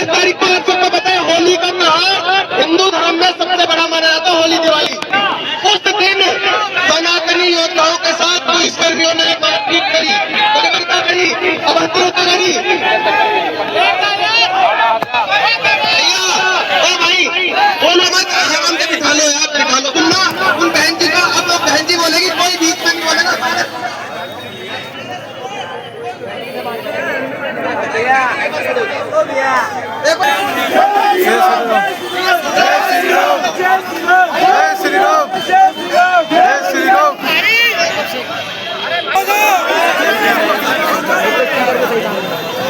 तारीख को आप सबको पता है होली का त्योहार हिंदू धर्म में सबसे बड़ा माना जाता है, होली दिवाली। उस दिन सनातनी योद्धाओं के साथ पुलिसकर्मियों ने मारपीट करी, बर्बरता करी, अभद्रता करी। बोलो मत, आराम से बिठा लो यार, बिठा लो। सुनना उन बहन जी का, अब वो बहन जी बोलेगी, कोई बीच में नहीं बोलेगा।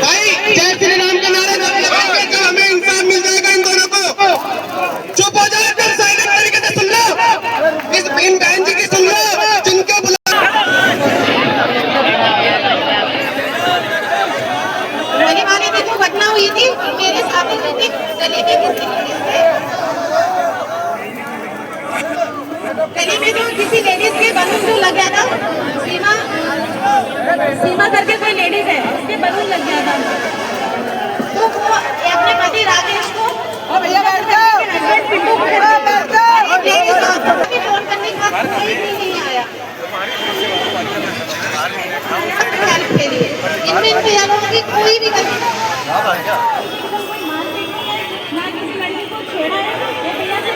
भाई जय श्री राम का नारा लगाएंगे तो हमें इंसाफ मिल जाएगा इन दोनों को। चुप हो जाओ, फिर साइलेंट तरीके से सुन लो, इस इन बहन जी की सुन लो जिनके वाले में जो घटना हुई थी मेरे सामने हुई थी। गले में जो किसी लेडीज के बलून जो लग गया था, सीमा करके कोई लेडीज है, उसके बलून लग गया था, तो वो अपने पति राजेश को हस्बैंड पिंटू को फोन करने का कोई भी नहीं आया हेल्प के लिए। इनमें इन भैयाओं की कोई भी गलती ना किसी लड़की को छेड़ा है, ये भैया से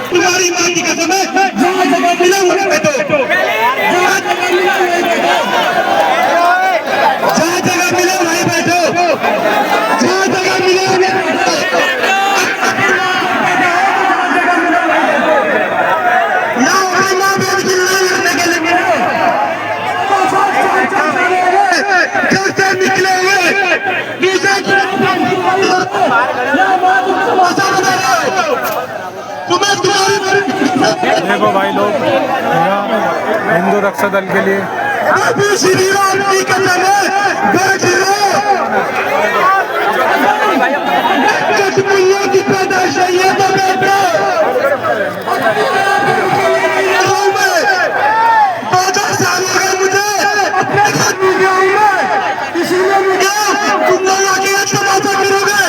तुम्हारी मां की कसम है, जहाँ जगह मिला वहीं बैठो, जहाँ जगह मिला वहीं बैठो, जहाँ जगह मिला वहीं बैठो, जहाँ जगह मिला वहीं बैठो। ना अपनी माँ बहन की लड़ाई लड़ने के लिए कैसे निकले हुए दूसरे देखो भाई लोग हिंदू रक्षा दल के लिए श्री राम की कसम है, बैठ कठपुल्लों की पैदाइश है ये तो बैठो। 2000 साल हो गए मुझे अपने घर में गाँव में, इसीलिए मुझे तुम लोग आके तमाशा करोगे।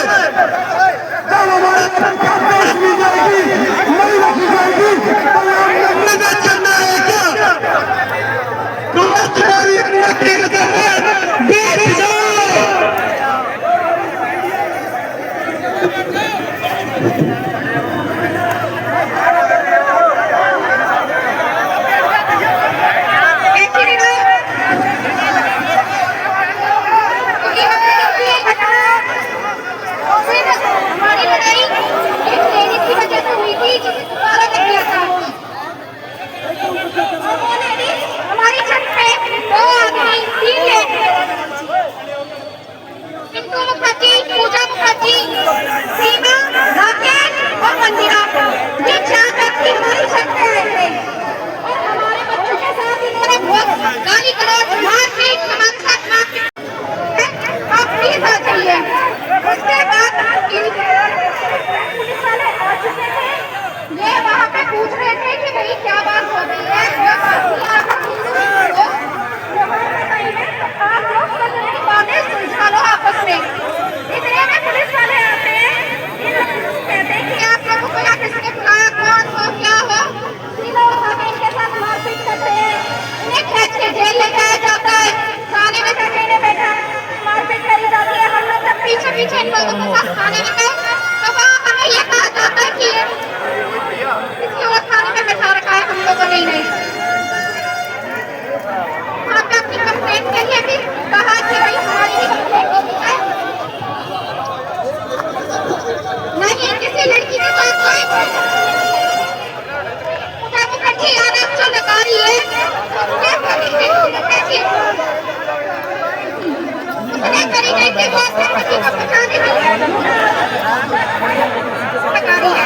जब हमारे पैदाइश मिल जाएगी, नहीं रखी जाएगी, तो हमने बैठ करना है क्या? तुम्हारी अपनी कसम है, बैठ जाओ। हमारी लड़ाई एक लेडीज की वजह से हुई थी, जिसे दोबारा कर दिया था। वो लेडीज हमारी छत पे 2 आदमी 3 लेडीज, पिंटू मुखर्जी, पूजा मुखर्जी, सीमा, राकेश और मंदिरा, ये 4 व्यक्ति हमारी छत पे आए थे और हमारे बच्चों के साथ इन्होंने बहुत गाली गलौज मारपीट हमारे साथ मारपीट। आप प्लीज आ जाइए। उसके बाद पुलिस वाले आ चुके थे, ये वहाँ पे पूछ रहे थे कि भाई क्या बात हो रही है, आप लोग बातें सुलझा लो आपस में। इतने में पुलिस वाले आते हैं, कहते हैं कि आप लोगों को या किसने बुलाया, कौन हो, क्या हो, तीनों उठाकर इनके साथ मारपीट करते हैं, इन्हें खींच के जेल ले जाया जाता है, थाने में धकेले बैठा मारपीट करी जाती है। हम लोग सब पीछे पीछे इन लोगों के साथ थाने में गए, तो वहाँ हमें ये कहा जाता है कि किसी और थाने में बैठा रखा है, हम लोगों ने नहीं। वहाँ पे अपनी कंप्लेंट के लिए भी कहा कि भाई हमारी भी कंप्लेंट होती है, नहीं किसी लड़की के साथ कोई पूजा मुखर्जी आरोप जो लगा रही है, करी गई थी वो अपने पति को बचाने के लिए लगा रही है।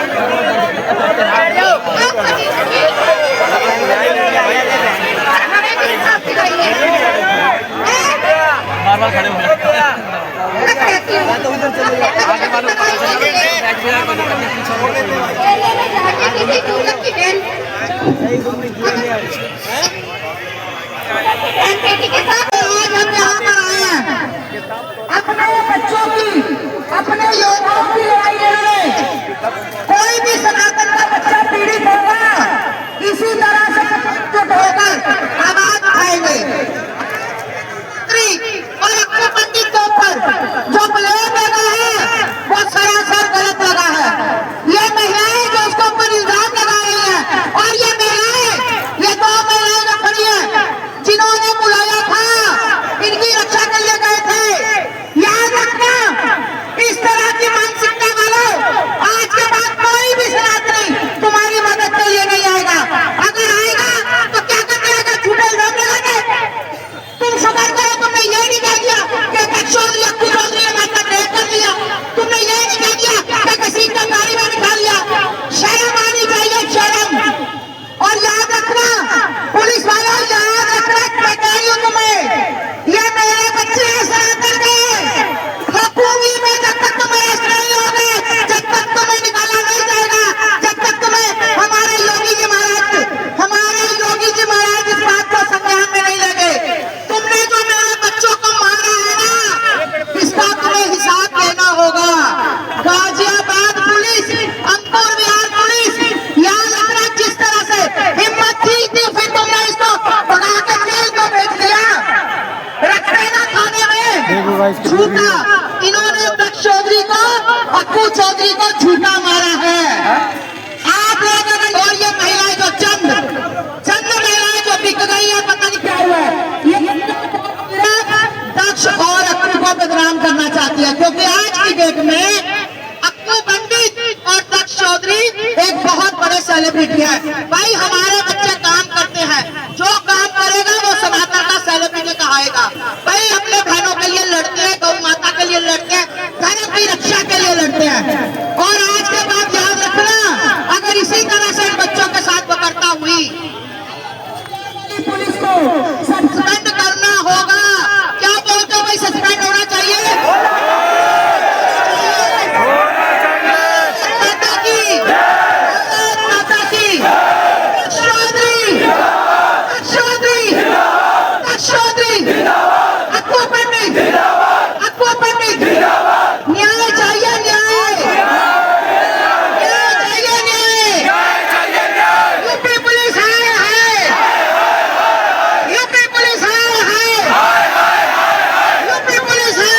हमें भी इंसाफ दिलाइए। बार खड़े हो के साथ इसकी वीडियो। झूठा इन्होंने दक्ष चौधरी को, अक्कू चौधरी को झूठा मारा है। आप लोग अगर, और ये महिलाएं जो चंद महिलाएं जो बिक गई है, पता नहीं क्या हुआ है, ये दक्ष और अक्कू को बदनाम करना चाहती है, क्योंकि आज की डेट में अक्कू पंडित और दक्ष चौधरी एक बहुत बड़े सेलिब्रिटी है। भाई हमारे बच्चे काम करते हैं, जो काम करेगा वो सनातन का सेलिब्रिटी कहाएगा। भाई अपने बहनों के लिए लड़ते हैं, गौ माता के लिए लड़ते हैं, धर्म की रक्षा के लिए लड़ते हैं। और आज के बाद याद रखना, अगर इसी तरह से बच्चों के साथ बकरता हुई पुलिस को सस्पेंड करना होगा। क्या बोलते हो भाई, सस्पेंड होना चाहिए? माता की, माता की, चौधरी, चौधरी, चौधरी, अक्कू पंडित, अक्कू पंडित, न्याय चाहिए, न्याय, न्याय चाहिए, न्याय। यूपी पुलिस है, यूपी पुलिस है, यूपी पुलिस है।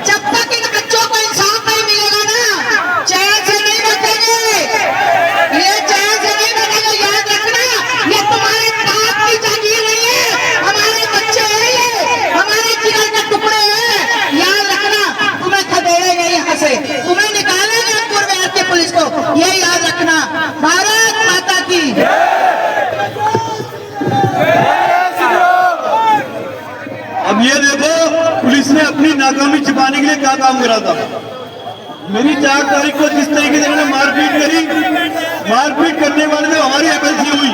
जब तक इन बच्चों को इंसाफ नहीं मिलेगा ना, चैन से नहीं बैठेंगे, ये चैन से नहीं बैठेंगे। याद रखना, ये तुम्हारे बाप की जागीर नहीं है, हमारे बच्चे हैं, ये हमारे जिगर के टुकड़े हैं। याद रखना, तुम्हें खदेड़ेंगे यहाँ से, तुम्हें निकालेंगे पूर्व के पुलिस को, ये याद रखना। भारत माता की। अब ये देखो, पुलिस ने अपनी नाकामी छिपाने के लिए क्या काम करा था। मेरी 4 तारीख को जिस तरीके से इन्होंने मारपीट करी, मारपीट करने वाले में हमारी एमएलसी हुई,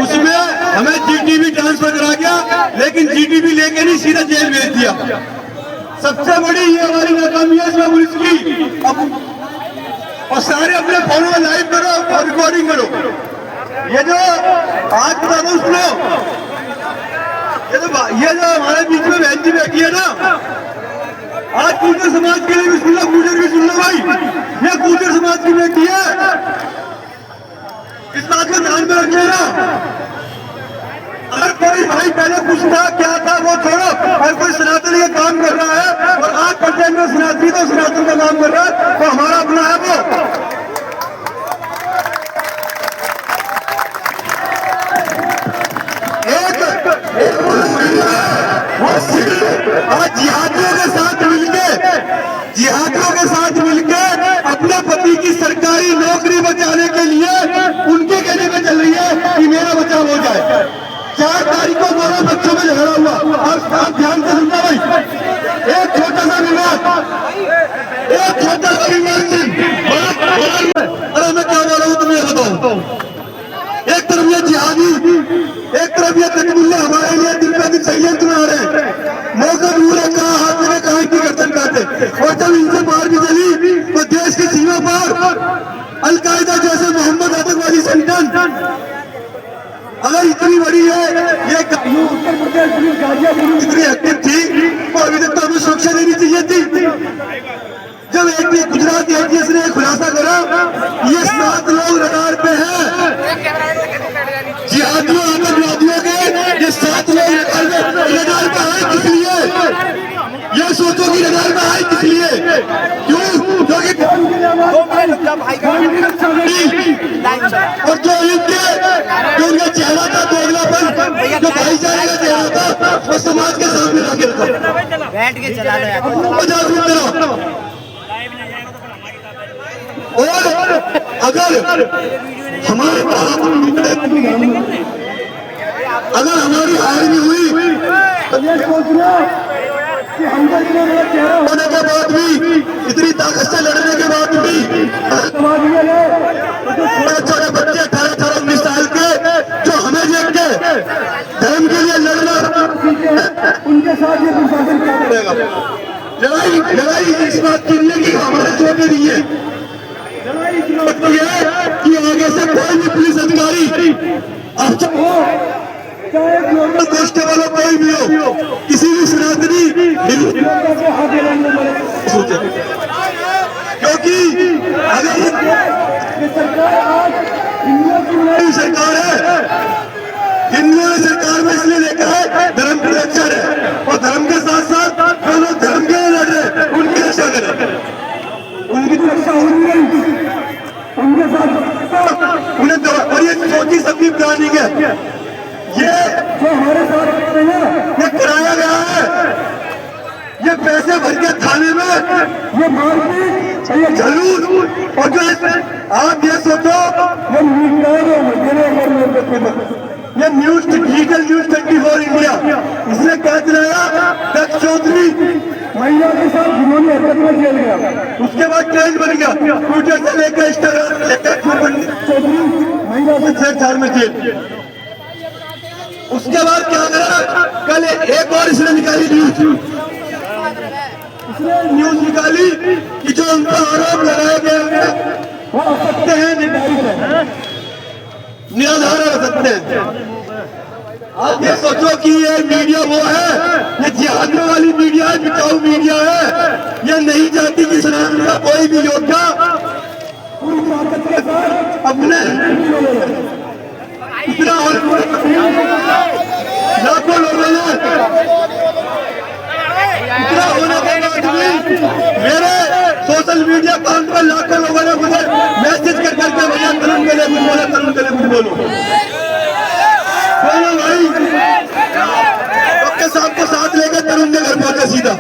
उसमें हमें जीटीबी ट्रांसफर करा गया, लेकिन जीटीबी लेके नहीं सीधा जेल भेज दिया। सबसे बड़ी ये हमारी नाकामी है इसमें पुलिस की। अब और सारे अपने फोनों में लाइव करो और रिकॉर्डिंग करो। ये जो आज बता दो, सुनो, ये जो हमारे बीच में बहन जी बैठी है ना, आज गुर्जर समाज के लिए भी सुन लो, गुर्जर भी सुन लो भाई, ये गुर्जर समाज की बेटी है, इस बात को ध्यान में रखिए ना। अगर कोई भाई पहले कुछ था, क्या था वो छोड़ो, अगर कोई सनातन का काम कर रहा है और आज कंटेंट में सनातनी तो सनातन का काम कर रहा है, तो हमारा अपना है वो। आज जिहादियों के साथ मिलके अपने पति की सरकारी नौकरी बचाने के लिए उनके कहने पे चल रही है कि मेरा बचाव हो जाए। 4 तारीख को दोनों बच्चों में झगड़ा हुआ, और आप ध्यान से सुनना भाई, एक छोटा सा विवाद, एक छोटा सा विवाद। अरे मैं क्या बोल रहा हूँ तुम्हें बताओ। एक तरफ ये जिहादी, एक तरफ ये तकबुल्ले हमारे लिए दिन पे दिन षड्यंत्र बना रहे हैं। मौका दूर कहा हाथ में कहा की गर्दन काटे, और जब इनसे बाहर भी चली तो देश की सीमा पर अलकायदा जैसे मोहम्मद आतंकवादी संगठन अगर इतनी बड़ी है, ये उत्तर प्रदेश पुलिस गाजियाबाद इतनी एक्टिव थी, तो अभी तक तो हमें सुरक्षा देनी चाहिए थी। जब एक गुजरात एटीएस ने खुलासा करा, ये 7 लोग रडार पे हैं, जिहादियों आतंकवादियों के, ये 7 लोग रडार पे आए किस लिए? ये सोचो कि रडार पे आए किस लिए? क्यों? क्योंकि और जो उनका चेहरा था दोगलापन, जो भाईचारे का चेहरा था, वो समाज के सामने रखे था। बैठ के चला लो यार। 50 मिनट। और अगर हमारे अगर हमारी हार भी हुई, तो ये सोचना कि होने के बाद भी, इतनी ताकत से लड़ने के बाद भी, छोटे बच्चे 18-19 साल के जो हमें देख के धर्म के लिए लड़ना, उनके साथ ये प्रशासन क्या करेगा? लड़ाई इस बात के लिए कि हमारे छोटे नहीं है, कि आगे से कोई भी पुलिस अधिकारी अब चाहे नॉर्मल कांस्टेबल हो, कोई भी हो, किसी भी सनातनी सोचे, क्योंकि अगर सरकार है, हिंदुओं ने सरकार में इसलिए देखा है धर्म की रक्षा है, और धर्म के उन्हें और ये सोची समझी प्लानिंग है, ये जो हमारे साथ ये कराया गया है, ये पैसे भर के थाने में ये मारपीट ये जुलूस और जो आप ये सोचो ये न्यूज डिजिटल न्यूज 24 इंडिया इसने क्या चलाया, दक्ष चौधरी महिला के साथ जिन्होंने हरकत में जेल गया, उसके बाद ट्रेंड बन गया ट्विटर से लेकर इंस्टाग्राम से लेकर चौधरी महिला से छेड़छाड़ में जेल। उसके बाद क्या करा, कल एक और इसने निकाली न्यूज निकाली कि जो उनका आरोप लगाए गए हैं वो असत्य है, निराधार असत्य है। आप ये सोचो कि ये मीडिया वो है, ये जिहादियों वाली मीडिया है, बिकाऊ मीडिया है, ये नहीं चाहती कि सनातन का कोई भी योद्धा पूरी ताकत के साथ अपने इतना लाखों लोगों ने इतना होने के बाद भी मेरे सोशल मीडिया अकाउंट पर लाखों लोगों ने मुझे मैसेज कर करके भैया तरुण के लिए कुछ बोलो, तरुण के लिए कुछ बोलो भाई। डॉक्टर साहब को साथ लेकर तरुण के घर पहुंचे, सीधा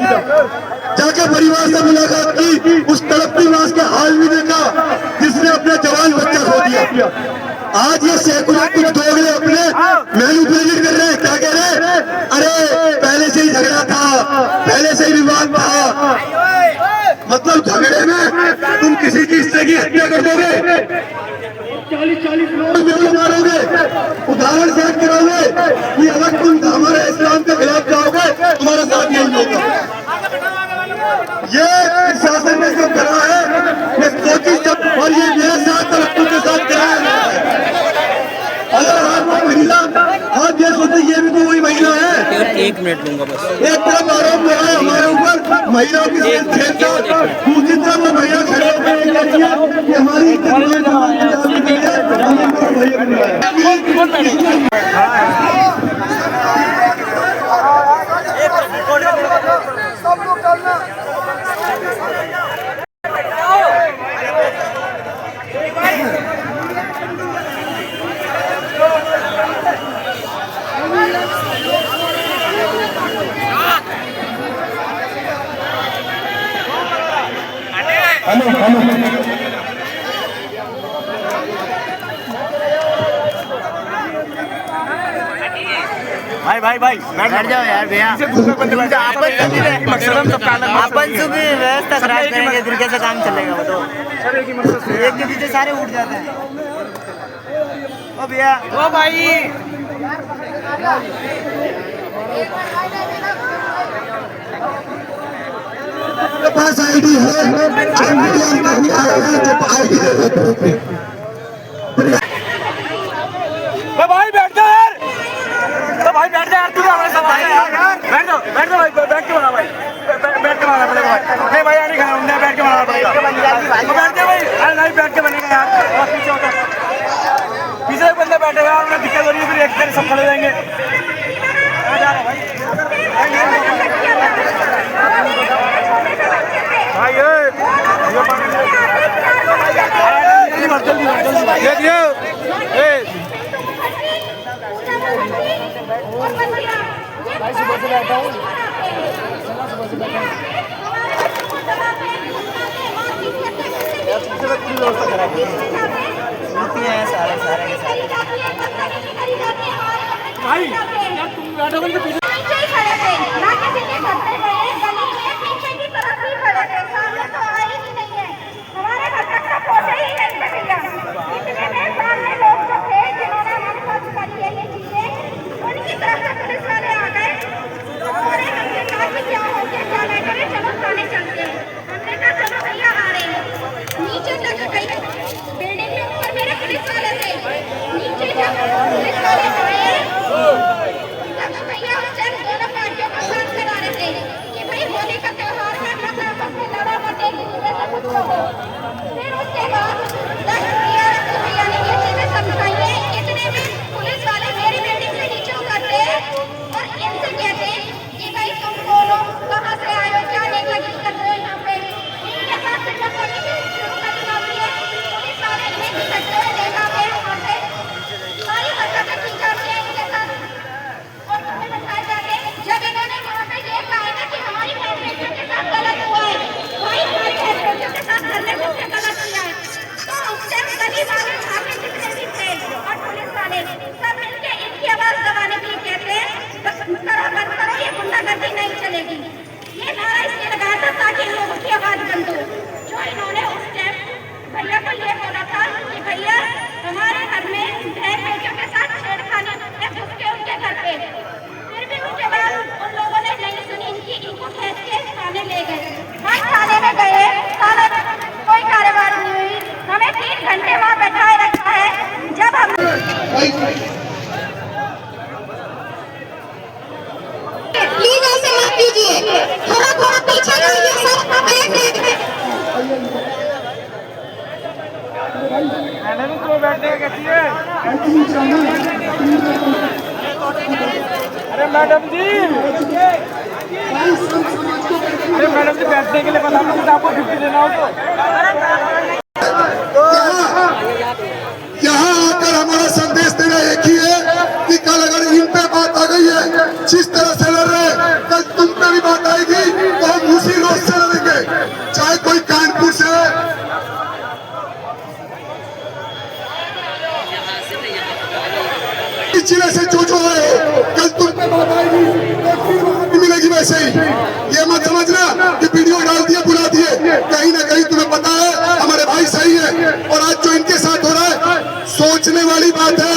जाके परिवार से मुलाकात की, उस तड़पती मां के हाल भी देखा जिसने अपने जवान बच्चा खो दिया। आज ये सैकड़ों कुछ दोगले अपने मैनिपुलेट कर रहे हैं, क्या कह रहे हैं, अरे पहले से ही झगड़ा था, पहले से ही विवाद था, मतलब झगड़े में तुम किसी की हिस्से की हत्या कर दोगे, 40-40 लोग मारोगे, उदाहरण सेट करोगे कि अगर तुम हमारे इस्लाम के खिलाफ जाओगे तुम्हारा साथ नहीं होगा। ये शासन ने जो करा है ये सोची सब, और ये मेरे साथ तरक्की के साथ कराया गया है। अगर आप महिला आप ये सोचते ये भी तो वही महिला है, 1 मिनट लूंगा बस। एक तरफ आरोप लगा है हमारे ऊपर महिलाओं की छेड़छाड़, दूसरी तरफ महिला खड़े होकर ये कहती है कि हमारी भाई बैठ जाओ यार भैया। अपन सुबह व्यवस्था खराब करेंगे फिर कैसे काम चलेगा, वो तो एक के पीछे सारे उठ जाते हैं। ओ भैया ओ भाई पास आईडी है, भाई बैठ जा यार, तो भाई बैठ जा यार, तू हमारे साथ आया यार, बैठ जाओ भाई, बैठ के बना भाई, बैठ के बनाना पड़ेगा भाई, नहीं भाई नहीं खाना, उन्हें बैठ के बनाना पड़ेगा, बैठ जा भाई, अरे नहीं बैठ के बनेगा यार, पीछे होता पीछे एक बंदा बैठेगा, उन्हें दिक्कत हो रही है, फिर एक तरह सब खड़े जाएंगे भाई। भाई तुम बैठोगे तो पीछे ही खड़े थे, ना किसी के घर पे गए, गली में पीछे की तरफ ही खड़े थे, सामने तो आए ही नहीं है, हमारे घर तक का पहुंचे ही नहीं थे भैया। इतने में सामने लोग जो थे जिन्होंने हमारे साथ करी है ये चीजें, उनकी तरफ से पुलिस वाले आ गए और हमने कहा कि क्या हो गया, क्या नहीं करे, चलो थाने चलते हैं। हमने कहा चलो भैया आ रहे हैं, नीचे तक गई, बिल्डिंग के ऊपर मेरे पुलिस वाले थे, नीचे जब पुलिस वाले आए भैया दोनों पार्टियों को साथ करा रहे थे। भाई प्लीज ऐसे मत कीजिए, थोड़ा थोड़ा पीछे रहिए सर, बैठे मैंने भी तो बैठने कहती है। अरे मैडम जी, अरे मैडम जी बैठने के लिए बता दो, आपको 50 देना हो तो। यहाँ आकर हमारा संदेश देना एक ही है कि कल अगर इन पे बात आ गई है, जिस तरह से लड़ रहे हैं, कल तुम पे भी बात आएगी तो हम उसी रोज से लड़ेंगे, चाहे कोई कानपुर से है। इस जिले से जो आए हो, कल तुम पे बात आएगी तो फिर वहां भी मिलेगी वैसे ही। ये मत समझना कि वीडियो डाल दिए बुला दिए, कहीं ना कहीं तुम्हें पता है हमारे भाई सही है। और आज जो इनके साथ हो रहा है सोचने वाली बात है,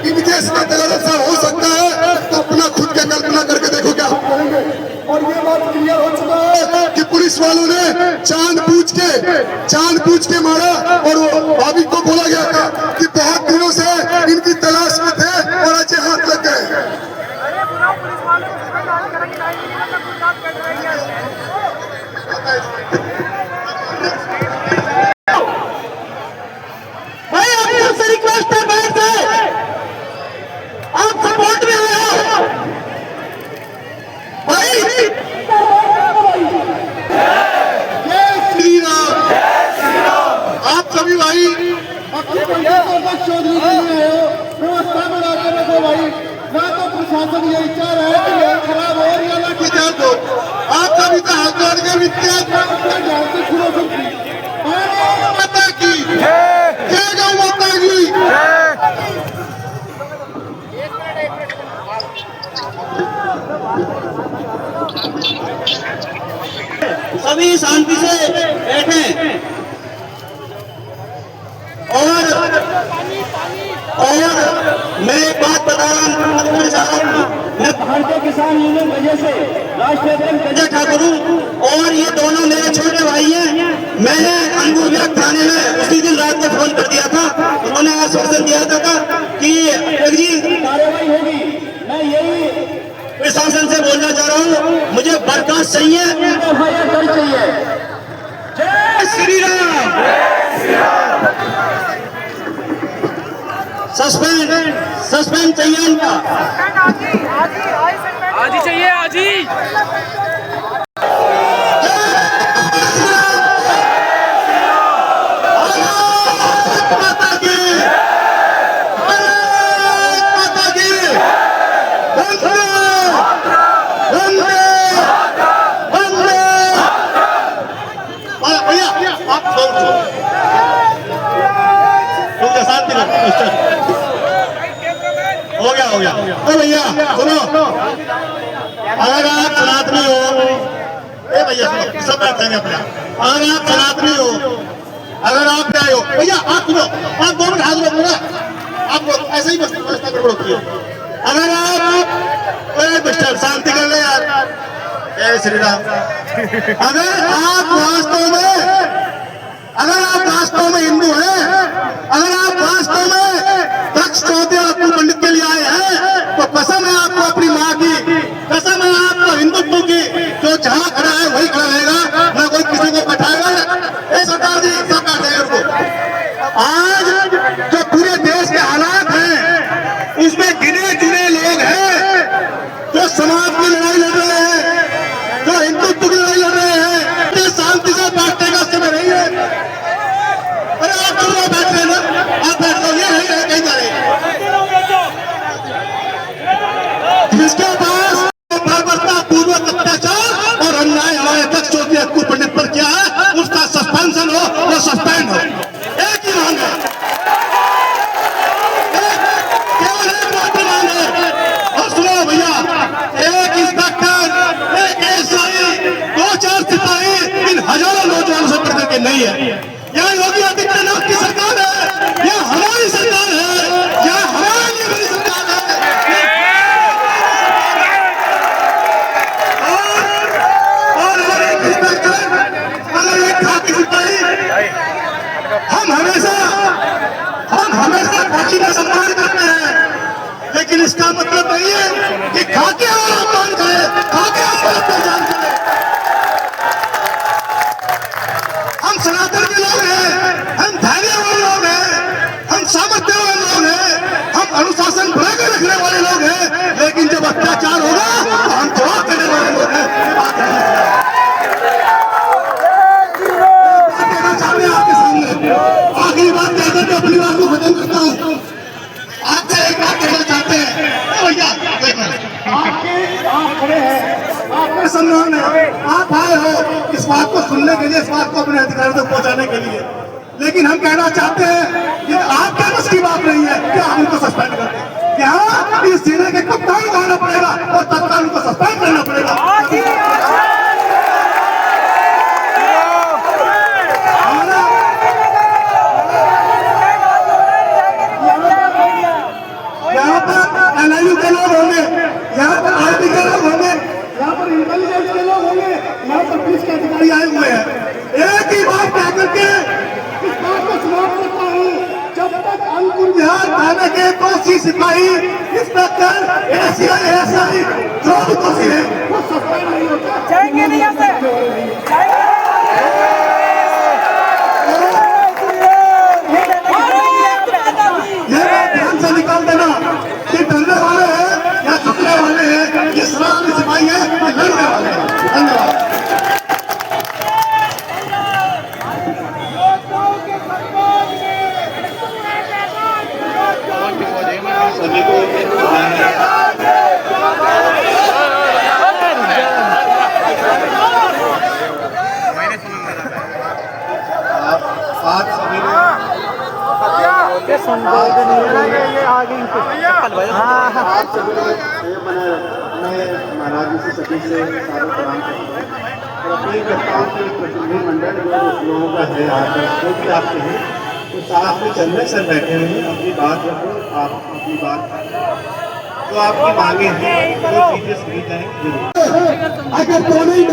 इनके साथ अगर ऐसा हो सकता है तो अपना खुद का कल्पना करके देखो क्या करेंगे। और ये बात क्लियर हो चुका है कि पुलिस वालों ने जानबूझ के मारा। और वो भाभी को बोला गया था कि बहुत दिनों से इनकी तलाश में थे और आज ये हाथ लग गए। भाई आपसे रिक्वेस्ट है, बैठ जाए, आप सपोर्ट में आए हो भाई। जय श्री राम। आप सभी भाई चौधरी व्यवस्था बना कर रखो भाई, ना तो प्रशासन यही चाह रहा है कि लोग खराब हो रही है, ना विचार दो। आप सभी का हाथ जोड़ के ध्यान से शुरू करती माता की जय गौ माता की। सभी शांति से बैठे और मैं एक बात बता रहा हूँ, मैं भारतीय किसान यूनियन वजह से राष्ट्रीय अध्यक्ष अजय ठाकुर हूँ और ये दोनों मेरे छोटे भाई हैं। मैंने अंगूर विभाग थाने में उसी दिन रात को फोन कर दिया था, उन्होंने आश्वासन दिया था कि कार्रवाई होगी। मैं यही प्रशासन से बोलना चाह रहा हूँ, मुझे बर्खास्त चाहिए, चाहिए। जय श्री राम। सस्पेंड चाहिए इनका। आज ही चाहिए, आज ही। माता की माता की वंदे वंदे वंदे। भैया आप शांति हो गया। ओ भैया सुनो, अगर आप सनातनी हो, ए भैया सुनो, सब बात है अपना। अगर आप सनातनी हो, अगर आप क्या हो भैया, आप सुनो, आप 2 मिनट हाथ रखो ना, आप ऐसे ही व्यवस्था गड़बड़ होती है। अगर आप मिस्टर शांति कर ले यार, जय श्री राम। अगर आप वास्तव में हिंदू हैं, अगर आप वास्तव में दक्ष चौधरी और अब्दुल पंडित के लिए आए हैं, तो कसम है आपको अपनी माँ की, कसम है आपको हिंदुत्व की, जो जहाँ खड़ा है वही खड़ा रहेगा, ना कोई किसी को बैठाएगा। ए सरकार जी, सरकार देगा उनको। आज जो पूरे देश के हालात हैं, उसमें गिने चुने लोग हैं जो समाज की लड़ाई लड़ रहे हैं, जो हिंदुत्व की लड़ाई लड़ रहे हैं। शांति से बैठने का समय नहीं है। अरे आप तो बैठ रहे ना, आप बैठ लो, ये नहीं रहे कहीं जा रहे। जिसके पास बर्बरता पूर्वक अत्याचार और अन्याय हमारे दक्ष चौधरी अब्दुल पंडित पर किया है, उसका सस्पेंशन हो, वो सस्पेंड हो। एक ही मांग है, केवल एक बात मांग है। और सुनो भैया, एक इंस्पेक्टर, एक एएसआई, 2-4 सिपाही इन हजारों नौजवानों से बढ़ करके नहीं है। यह योगी आदित्यनाथ की सरकार है, यह हमारी सरकार है, यह हमारे लिए बड़ी सरकार है। और अगर एक इंस्पेक्टर, अगर एक खाकी सिपाही, हम हमेशा फांसी का सम्मान करते हैं। लेकिन इसका मतलब नहीं है कि खा के और अपमान करे, खा के और अत्याचार करे। हम सनातन के लोग हैं, हम धैर्यवान लोग हैं, हम सामर्थ्यवान लोग हैं, हम अनुशासन बना के रखने वाले लोग हैं, लेकिन जब अत्याचार होगा तो हम जवाब देने वाले लोग हैं। ये बात कहना चाहते हैं आपके सामने। आखिरी बात कहकर मैं अपनी बात को खत्म करता हूँ। आपसे एक बात कहना चाहते हैं भैया, आप खड़े हैं, आपका सम्मान है, आप आए हो इस बात को सुनने के लिए, इस बात को अपने अधिकारियों तक पहुंचाने के लिए, लेकिन हम कहना चाहते हैं कि आपके बस की बात नहीं है कि आप उनको सस्पेंड कर दें। यहाँ इस जिले के कप्तान को आना पड़ेगा और तत्काल उनको सस्पेंड करना पड़ेगा। यहाँ पर NIU के लोग होंगे, यहाँ पर RT के लोग होंगे, यहाँ पर इंटेलिजेंस के लोग होंगे, यहाँ पर पुलिस के अधिकारी आए हुए हैं। एक ही बात कह करके इस बात को समाप्त करता हूँ, जब तक अंकुर विहार थाने के दोषी सिपाही, इंस्पेक्टर, ASI जो भी दोषी है वो सस्पेंड नहीं होता। जाएंगे नहीं यहाँ से। ये बात ध्यान से निकाल देना कि डरने वाले हैं या झुकने वाले हैं, ये सनातनी सिपाही है या लड़ने वाले हैं। धन्यवाद। सभी को आज सवेरे मैं महाराज जी से सभी से सारे प्रणाम करता हूँ और अपील करता हूँ कि प्रतिनिधि मंडल जो लोगों का है आज जो भी आपके हैं तो साथ में चंद्र सर बैठे हुए हैं, अपनी बात रखो, आप अपनी बात जो आपकी मांगे हैं वो चीजें सुनी जाएंगी। अगर दोनों ही